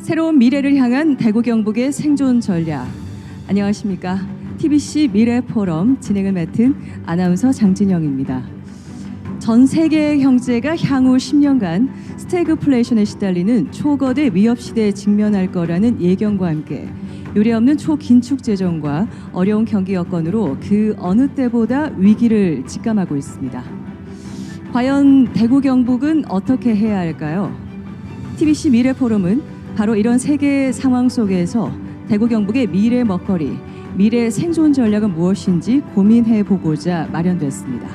새로운 미래를 향한 대구 경북의 생존 전략. 안녕하십니까. TBC 미래포럼 진행을 맡은 아나운서 장진영입니다. 전 세계의 경제가 향후 10년간 스태그플레이션에 시달리는 초거대 위협 시대에 직면할 거라는 예견과 함께 유례없는 초긴축 재정과 어려운 경기 여건으로 그 어느 때보다 위기를 직감하고 있습니다. 과연 대구 경북은 어떻게 해야 할까요? TBC 미래포럼은 바로 이런 세계의 상황 속에서 대구 경북의 미래 먹거리, 미래 생존 전략은 무엇인지 고민해보고자 마련됐습니다.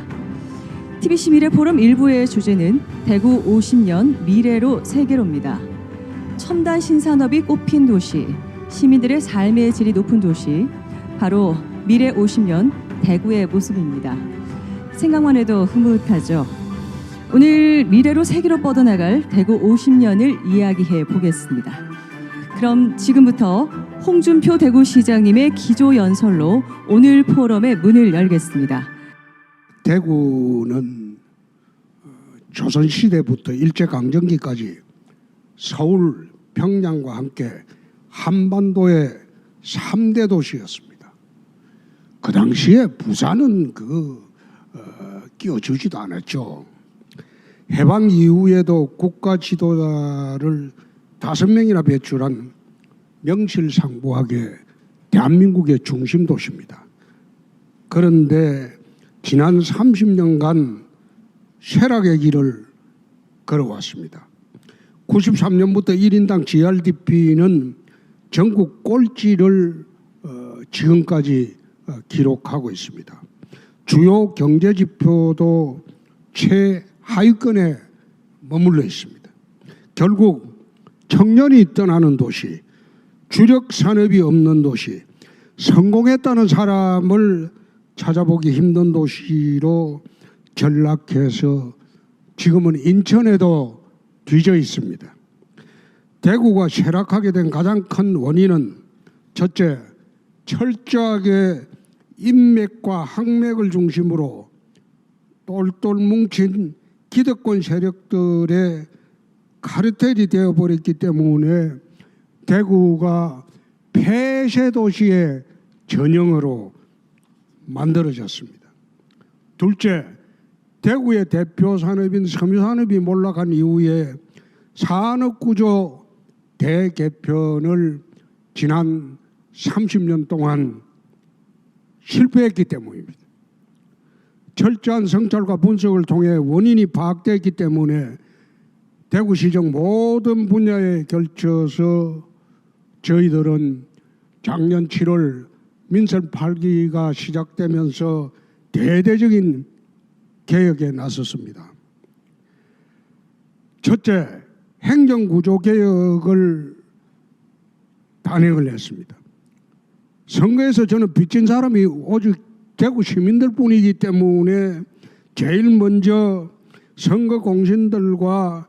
TBC 미래포럼 1부의 주제는 대구 50년 미래로 세계로입니다. 첨단 신산업이 꽃핀 도시, 시민들의 삶의 질이 높은 도시, 바로 미래 50년 대구의 모습입니다. 생각만 해도 흐뭇하죠. 오늘 미래로 세계로 뻗어나갈 대구 50년을 이야기해 보겠습니다. 그럼 지금부터 홍준표 대구시장님의 기조연설로 오늘 포럼의 문을 열겠습니다. 대구는 조선시대부터 일제강점기까지 서울, 평양과 함께 한반도의 3대 도시였습니다. 그 당시에 부산은 끼워주지도 않았죠. 해방 이후에도 국가 지도자를 5명이나 배출한 명실상부하게 대한민국의 중심 도시입니다. 그런데 지난 30년간 쇠락의 길을 걸어왔습니다. 93년부터 1인당 GRDP는 전국 꼴찌를 지금까지 기록하고 있습니다. 주요 경제지표도 최하위권에 머물러 있습니다. 결국 청년이 떠나는 도시, 주력 산업이 없는 도시, 성공했다는 사람을 찾아보기 힘든 도시로 전락해서 지금은 인천에도 뒤져 있습니다. 대구가 쇠락하게 된 가장 큰 원인은 첫째, 철저하게 인맥과 항맥을 중심으로 똘똘 뭉친 기득권 세력들의 카르텔이 되어버렸기 때문에 대구가 폐쇄 도시의 전형으로 만들어졌습니다. 둘째, 대구의 대표 산업인 섬유산업이 몰락한 이후에 산업구조 대개편을 지난 30년 동안 실패했기 때문입니다. 철저한 성찰과 분석을 통해 원인이 파악됐기 때문에 대구시정 모든 분야에 걸쳐서 저희들은 작년 7월 민선 8기가 시작되면서 대대적인 개혁에 나섰습니다. 첫째, 행정구조 개혁을 단행을 했습니다. 선거에서 저는 빚진 사람이 오직 대구 시민들 뿐이기 때문에 제일 먼저 선거 공신들과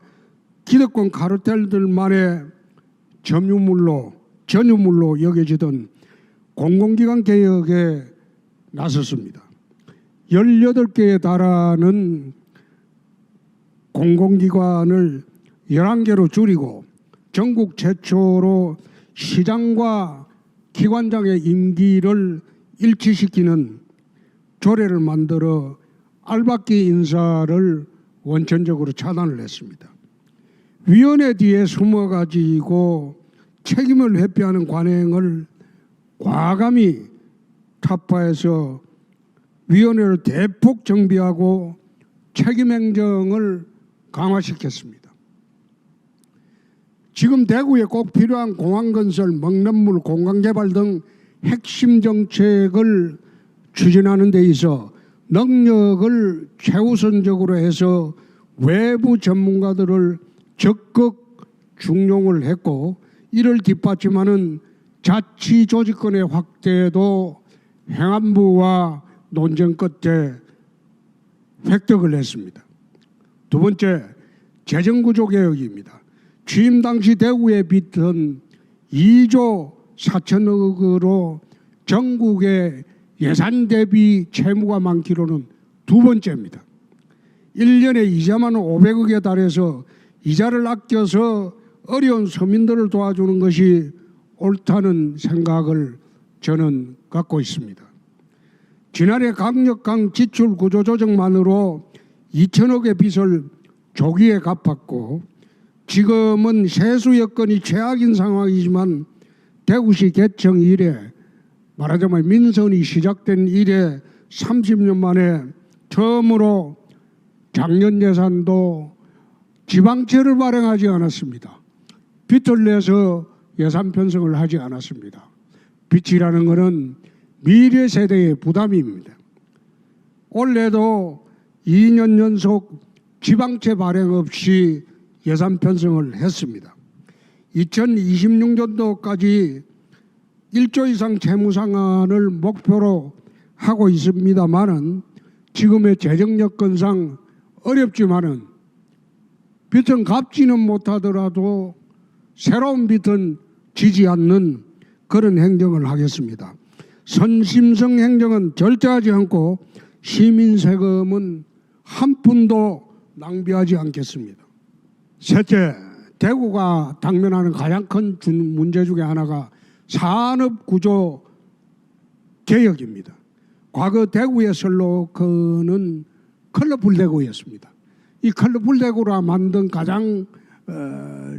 기득권 카르텔들만의 전유물로 여겨지던 공공기관 개혁에 나섰습니다. 18개에 달하는 공공기관을 11개로 줄이고 전국 최초로 시장과 기관장의 임기를 일치시키는 조례를 만들어 알박기 인사를 원천적으로 차단을 했습니다. 위원회 뒤에 숨어가지고 책임을 회피하는 관행을 과감히 타파해서 위원회를 대폭 정비하고 책임행정을 강화시켰습니다. 지금 대구에 꼭 필요한 공항건설, 먹는물, 공간개발 등 핵심 정책을 추진하는 데 있어 능력을 최우선적으로 해서 외부 전문가들을 적극 중용을 했고, 이를 뒷받침하는 자치 조직권의 확대도 행안부와 논쟁 끝에 획득을 했습니다. 두 번째, 재정구조 개혁입니다. 취임 당시 대구의 빚은 2조 4천억으로 전국의 예산 대비 채무가 많기로는 두 번째입니다. 1년에 이자만 500억에 달해서 이자를 아껴서 어려운 서민들을 도와주는 것이 옳다는 생각을 저는 갖고 있습니다. 지난해 강력한 지출 구조 조정만으로 2천억의 빚을 조기에 갚았고 지금은 세수 여건이 최악인 상황이지만 대구시 개청 이래 말하자면 민선이 시작된 이래 30년 만에 처음으로 작년 예산도 지방채를 발행하지 않았습니다. 빚을 내서 예산 편성을 하지 않았습니다. 빚이라는 것은 미래 세대의 부담입니다. 올해도 2년 연속 지방채 발행 없이 예산 편성을 했습니다. 2026년도까지 1조 이상 채무 상환을 목표로 하고 있습니다만은 지금의 재정 여건상 어렵지만은 빚은 갚지는 못하더라도 새로운 빚은 지지 않는 그런 행정을 하겠습니다. 선심성 행정은 절대 하지 않고 시민 세금은 한 푼도 낭비하지 않겠습니다. 셋째, 대구가 당면하는 가장 큰 문제 중에 하나가 산업구조 개혁입니다. 과거 대구의 슬로건은 컬러풀 대구였습니다. 이 컬러풀 대구라 만든 가장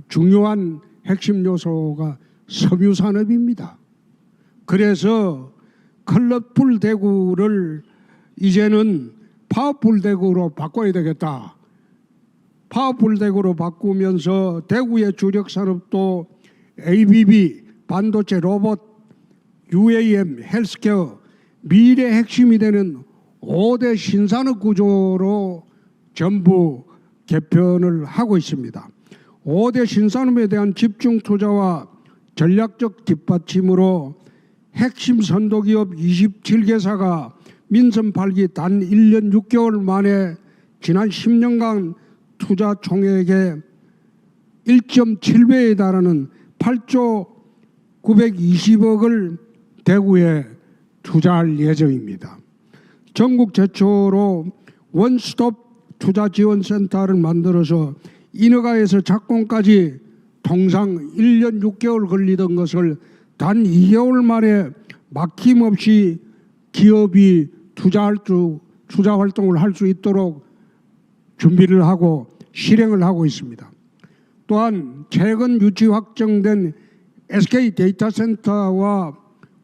중요한 핵심 요소가 섬유산업입니다. 그래서 컬러풀 대구를 이제는 파워풀 대구로 바꿔야 되겠다. 파워풀 대구로 바꾸면서 대구의 주력 산업도 ABB, 반도체, 로봇, UAM, 헬스케어, 미래 핵심이 되는 5대 신산업 구조로 전부 개편을 하고 있습니다. 5대 신산업에 대한 집중 투자와 전략적 뒷받침으로 핵심 선도기업 27개사가 민선 8기 단 1년 6개월 만에 지난 10년간 투자 총액의 1.7배에 달하는 8조 920억을 대구에 투자할 예정입니다. 전국 최초로 원스톱 투자지원센터를 만들어서 인허가에서 착공까지 통상 1년 6개월 걸리던 것을 단 2개월 만에 막힘없이 기업이 투자 활동을 할 수 있도록 준비를 하고 실행을 하고 있습니다. 또한 최근 유치 확정된 SK 데이터센터와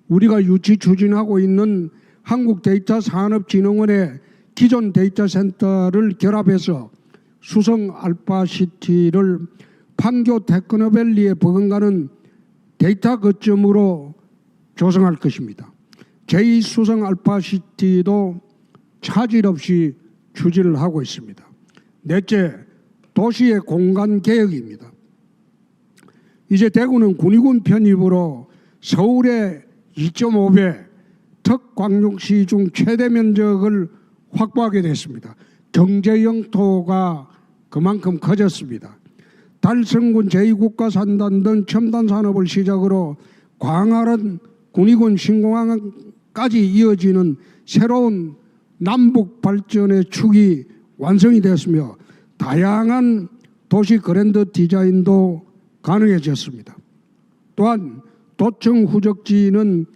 우리가 유치 추진하고 있는 한국데이터산업진흥원의 기존 데이터센터를 결합해서 수성 알파시티를 판교 테크노밸리에 버금가는 데이터 거점으로 조성할 것입니다. 제2수성 알파시티도 차질 없이 추진을 하고 있습니다. 넷째, 도시의 공간 개혁입니다. 이제 대구는 군의군 편입으로 서울의 2.5배 특광역시 중 최대 면적을 확보하게 됐습니다. 경제 영토가 그만큼 커졌습니다. 달성군 제2국가산단 등 첨단 산업을 시작으로 광활한 군의군 신공항까지 이어지는 새로운 남북 발전의 축이 완성이 되었으며 다양한 도시 그랜드 디자인도 가능해졌습니다. 또한 도청 후적지는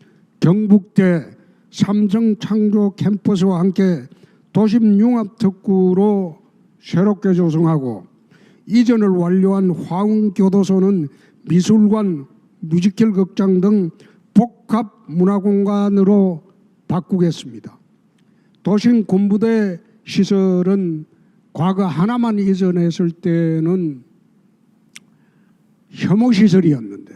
경북대 삼성 창조 캠퍼스와 함께 도심 융합 특구로 새롭게 조성하고 이전을 완료한 화웅교도소는 미술관, 뮤지컬 극장 등 복합 문화공간으로 바꾸겠습니다. 도심 군부대 시설은 과거 하나만 이전했을 때는 혐오시설이었는데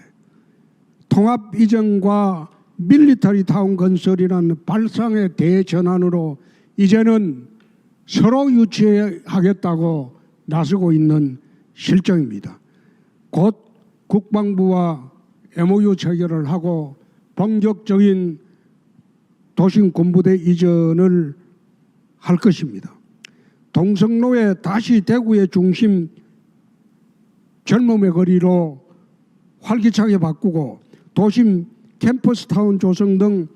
통합 이전과 밀리터리 타운 건설이라는 발상의 대전환으로 이제는 서로 유치하겠다고 나서고 있는 실정입니다. 곧 국방부와 MOU 체결을 하고 본격적인 도심 군부대 이전을 할 것입니다. 동성로에 다시 대구의 중심 젊음의 거리로 활기차게 바꾸고 도심 캠퍼스타운 조성 등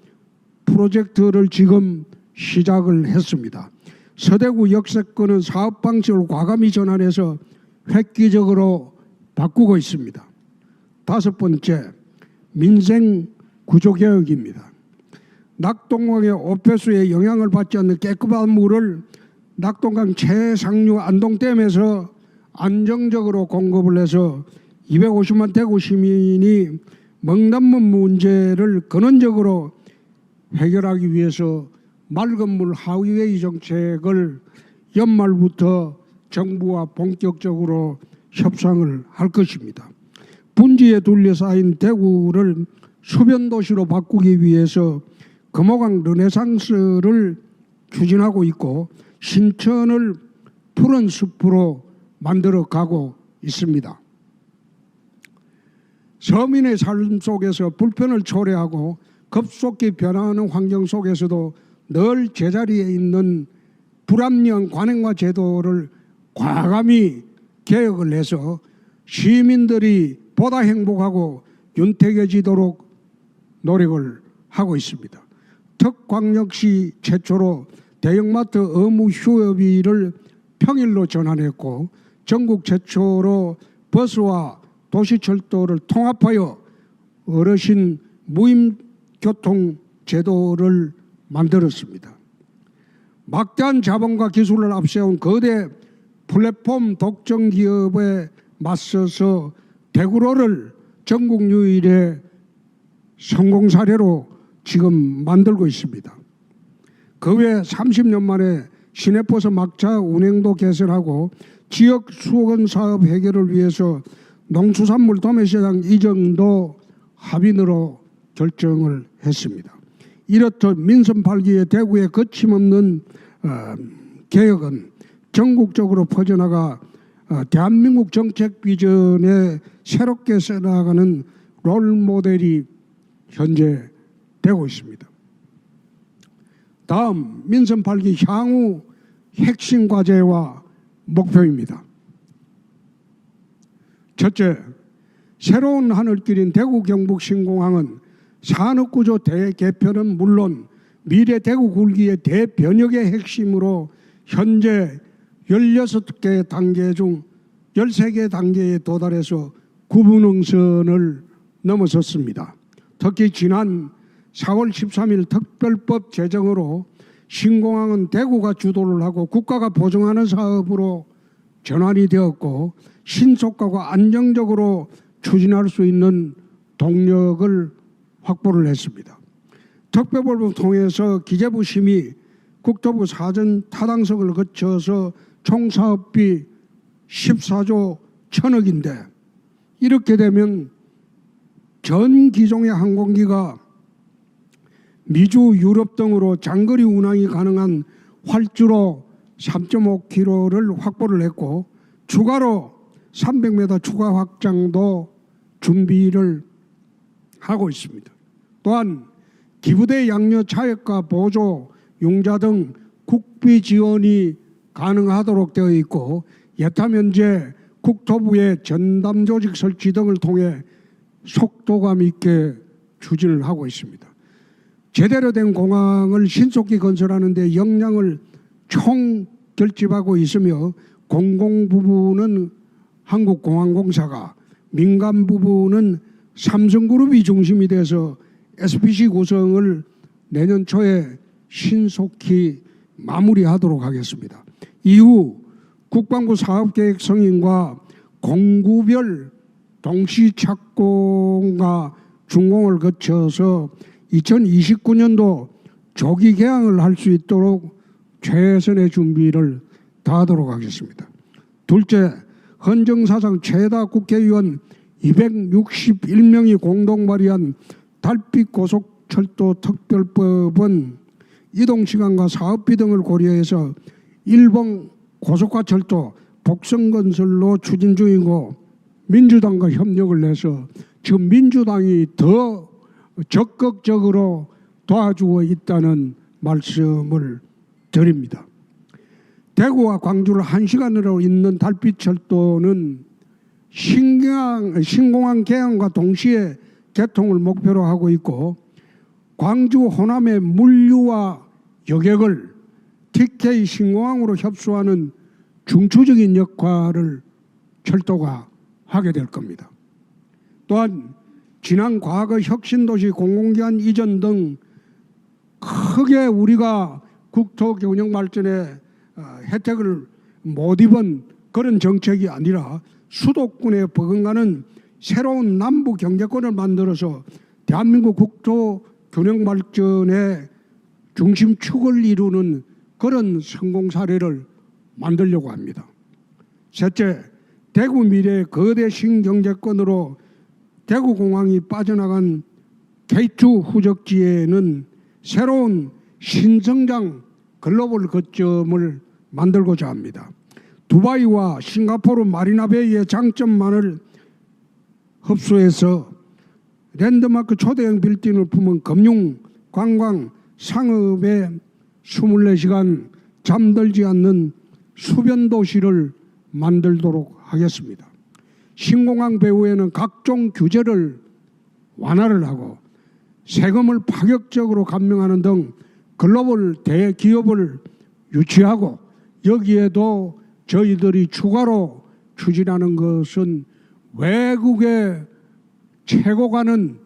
프로젝트를 지금 시작을 했습니다. 서대구 역세권은 사업 방식을 과감히 전환해서 획기적으로 바꾸고 있습니다. 다섯 번째, 민생 구조개혁입니다. 낙동강의 오폐수에 영향을 받지 않는 깨끗한 물을 낙동강 최상류 안동댐에서 안정적으로 공급을 해서 250만 대구 시민이 먹는 문제를 근원적으로 해결하기 위해서 맑은 물 하위웨이 정책을 연말부터 정부와 본격적으로 협상을 할 것입니다. 분지에 둘러싸인 대구를 수변도시로 바꾸기 위해서 금호강 르네상스를 추진하고 있고 신천을 푸른 숲으로 만들어가고 있습니다. 서민의 삶 속에서 불편을 초래하고 급속히 변화하는 환경 속에서도 늘 제자리에 있는 불합리한 관행과 제도를 과감히 개혁을 해서 시민들이 보다 행복하고 윤택해지도록 노력을 하고 있습니다. 특광역시 최초로 대형마트 의무 휴업일을 평일로 전환했고 전국 최초로 버스와 도시철도를 통합하여 어르신 무임교통 제도를 만들었습니다. 막대한 자본과 기술을 앞세운 거대 플랫폼 독점 기업에 맞서서 대구로를 전국 유일의 성공 사례로 지금 만들고 있습니다. 그 외 30년 만에 시내버스 막차 운행도 개설하고 지역 수건 사업 해결을 위해서 농수산물 도매시장 이전도 합의로 결정을 했습니다. 이렇듯 민선 8기의 대구의 거침없는 개혁은 전국적으로 퍼져나가 대한민국 정책 비전에 새롭게 써나가는 롤모델이 현재 되고 있습니다. 다음 민선 8기 향후 핵심 과제와 목표입니다. 첫째, 새로운 하늘길인 대구 경북 신공항은 산업구조 대개편은 물론 미래 대구 굴기의 대변혁의 핵심으로 현재 16개 단계 중 13개 단계에 도달해서 구분응선을 넘어섰습니다. 특히 지난 4월 13일 특별법 제정으로 신공항은 대구가 주도를 하고 국가가 보증하는 사업으로 전환이 되었고 신속하고 안정적으로 추진할 수 있는 동력을 확보를 했습니다. 특별법을 통해서 기재부 심의, 국토부 사전 타당성을 거쳐서 총 사업비 14조 1,000억인데 이렇게 되면 전 기종의 항공기가 미주, 유럽 등으로 장거리 운항이 가능한 활주로 3.5km를 확보를 했고 추가로 300m 추가 확장도 준비를 하고 있습니다. 또한 기부대 양료 차액과 보조, 융자 등 국비 지원이 가능하도록 되어 있고 예탐 현재 국토부의 전담 조직 설치 등을 통해 속도감 있게 추진을 하고 있습니다. 제대로 된 공항을 신속히 건설하는 데 역량을 총결집하고 있으며 공공 부분은 한국공항공사가, 민간 부분은 삼성그룹이 중심이 돼서 SPC 구성을 내년 초에 신속히 마무리하도록 하겠습니다. 이후 국방부 사업계획 승인과 공구별 동시 착공과 준공을 거쳐서 2029년도 조기 개항을 할 수 있도록 최선의 준비를 다하도록 하겠습니다. 둘째, 헌정사상 최다 국회의원 261명이 공동 발의한 달빛 고속철도 특별법은 이동시간과 사업비 등을 고려해서 일본 고속화철도 복성건설로 추진 중이고 민주당과 협력을 해서 지금 민주당이 더 적극적으로 도와주고 있다는 말씀을 드립니다. 대구와 광주를 1시간으로 잇는 달빛철도는 신공항 개항과 동시에 개통을 목표로 하고 있고 광주 호남의 물류와 여객을 TK 신공항으로 협소하는 중추적인 역할을 철도가 하게 될 겁니다. 또한 지난 과거 혁신도시 공공기관 이전 등 크게 우리가 국토균형발전에 혜택을 못 입은 그런 정책이 아니라 수도권에 버금가는 새로운 남부 경제권을 만들어서 대한민국 국토균형발전의 중심축을 이루는 그런 성공 사례를 만들려고 합니다. 셋째, 대구 미래의 거대 신경제권으로 대구공항이 빠져나간 K2 후적지에는 새로운 신성장 글로벌 거점을 만들고자 합니다. 두바이와 싱가포르 마리나베이의 장점만을 흡수해서 랜드마크 초대형 빌딩을 품은 금융, 관광, 상업에 24시간 잠들지 않는 수변 도시를 만들도록 하겠습니다. 신공항 배후에는 각종 규제를 완화를 하고 세금을 파격적으로 감면하는 등 글로벌 대기업을 유치하고 여기에도 저희들이 추가로 추진하는 것은 외국의 최고 가는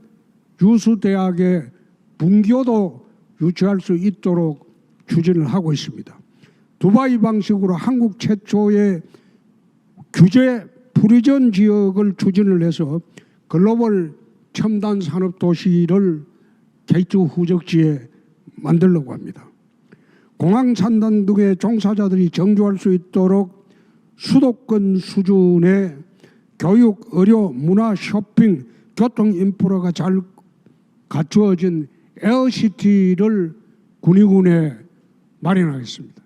유수대학의 분교도 유치할 수 있도록 추진을 하고 있습니다. 두바이 방식으로 한국 최초의 규제 프리전 지역을 추진을 해서 글로벌 첨단 산업 도시를 K2 후적지에 만들려고 합니다. 공항 산단 등의 종사자들이 정주할 수 있도록 수도권 수준의 교육, 의료, 문화, 쇼핑, 교통 인프라가 잘 갖추어진 에어시티를 군위군에 마련하겠습니다.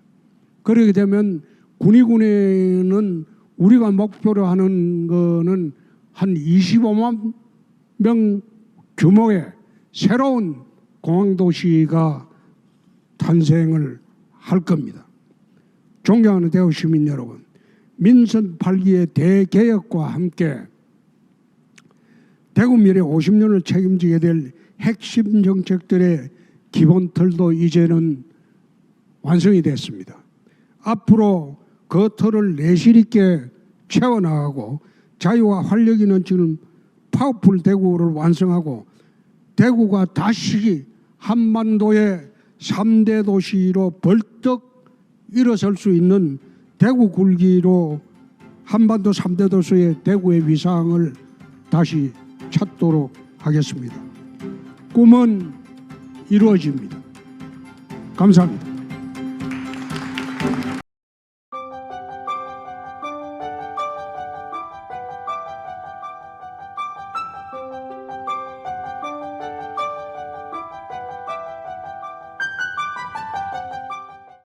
그렇게 되면 군위군에는 우리가 목표로 하는 거는 한 25만 명 규모의 새로운 공항도시가 탄생을 할 겁니다. 존경하는 대구 시민 여러분, 민선 8기의 대개혁과 함께 대구 미래 50년을 책임지게 될 핵심 정책들의 기본 틀도 이제는 완성이 됐습니다. 앞으로 그 틀을 내실 있게 채워나가고 자유와 활력이 넘치는 파워풀 대구를 완성하고 대구가 다시 한반도의 3대 도시로 벌떡 일어설 수 있는 대구 굴기로 한반도 3대 도시의 대구의 위상을 다시 찾도록 하겠습니다. 꿈은 이루어집니다. 감사합니다.